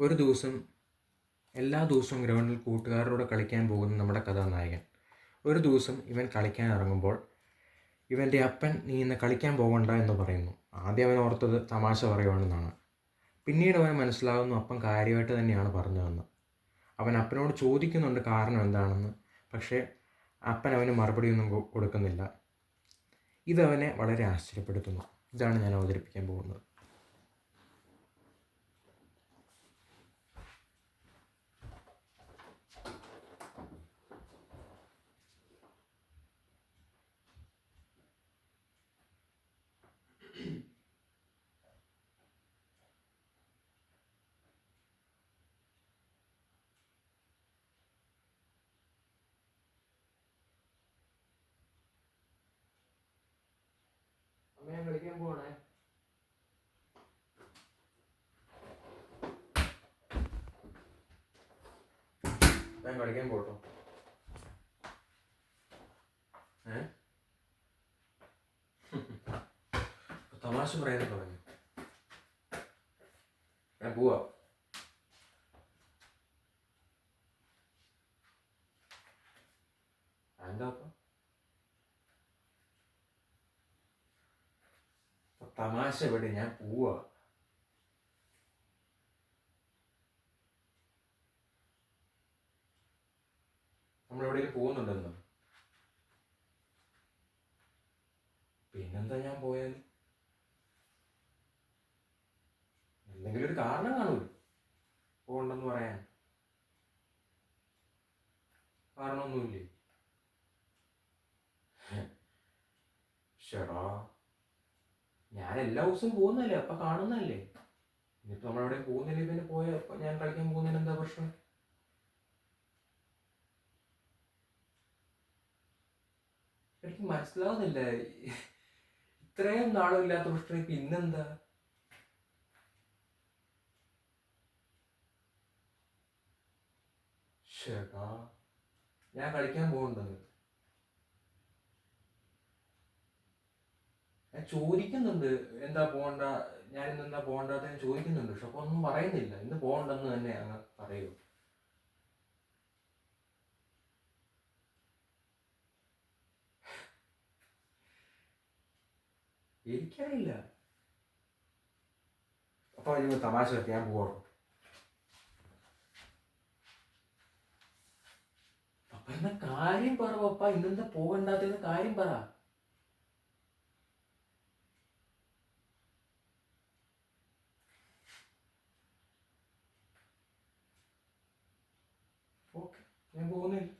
ഒരു ദിവസം എല്ലാ ദിവസവും ഗ്രൗണ്ടിൽ കൂട്ടുകാരോട് കളിക്കാൻ പോകുന്ന നമ്മുടെ കഥാനായകൻ. ഒരു ദിവസം ഇവൻ കളിക്കാൻ ഇറങ്ങുമ്പോൾ ഇവൻ്റെ അപ്പൻ നീ ഇന്ന് കളിക്കാൻ പോകണ്ട എന്ന് പറയുന്നു. ആദ്യം അവൻ ഓർത്തത് തമാശ പറയുവാണെന്നാണ്. പിന്നീട് അവന് മനസ്സിലാകുന്നു അപ്പൻ കാര്യമായിട്ട് തന്നെയാണ് പറഞ്ഞതെന്ന്. അവൻ അപ്പനോട് ചോദിക്കുന്നുണ്ട് കാരണം എന്താണെന്ന്. പക്ഷേ അപ്പൻ അവന് മറുപടിയൊന്നും കൊടുക്കുന്നില്ല. ഇതവനെ വളരെ ആശ്ചര്യപ്പെടുത്തുന്നു. ഇതാണ് ഞാൻ അവതരിപ്പിക്കാൻ പോകുന്നത്. ഞാൻ കളിക്കാൻ പോകണേ. ഞാൻ കളിക്കാൻ പോട്ടോ. തമാശ പറയാൻ തുടങ്ങി. ഞാൻ പോവാ. എന്താ തമാശ എവിടെ? ഞാൻ പോവാ. നമ്മളെവിടെയും പോകുന്നുണ്ടെന്നോ? പിന്നെന്താ ഞാൻ പോയാൽ? എന്തെങ്കിലും ഒരു കാരണം കാണൂല്ലോ പോകണ്ടെന്ന് പറയാൻ. കാരണമൊന്നുമില്ലേ? ഷെടാ, ഞാൻ എല്ലാ ദിവസവും പോകുന്നല്ലേ, അപ്പം കാണുന്നല്ലേ. ഇനിയിപ്പോൾ നമ്മളെവിടെ പോകുന്നില്ലേ, പിന്നെ ഞാൻ കളിക്കാൻ പോകുന്നതിന് എന്താ പ്രശ്നം? എനിക്ക് മനസ്സിലാവുന്നില്ല. ഇത്രയും നാളും ഇല്ലാത്ത പ്രശ്നം ഇപ്പം ഇന്നെന്താ? ഷെടാ, ഞാൻ കളിക്കാൻ പോകുന്നുണ്ടെന്ന് ഞാൻ ചോദിക്കുന്നുണ്ട്. എന്താ പോകണ്ട, ഞാനിന്ന് എന്താ പോകണ്ടാത്ത ഞാൻ ചോദിക്കുന്നുണ്ട്. പക്ഷെ അപ്പോൾ ഒന്നും പറയുന്നില്ല. ഇന്ന് പോകണ്ടെന്ന് തന്നെ അങ്ങ് പറയൂ. എനിക്കറിയില്ല. അപ്പൊ അതിന് തമാശ പറ്റി ഞാൻ പോവാണോ? അപ്പൊ എന്നാ കാര്യം പറ പപ്പ. ഇന്നെന്താ പോകണ്ടാത്ത കാര്യം പറ. ഓക്കെ, ഞാൻ പോകുന്നില്ല.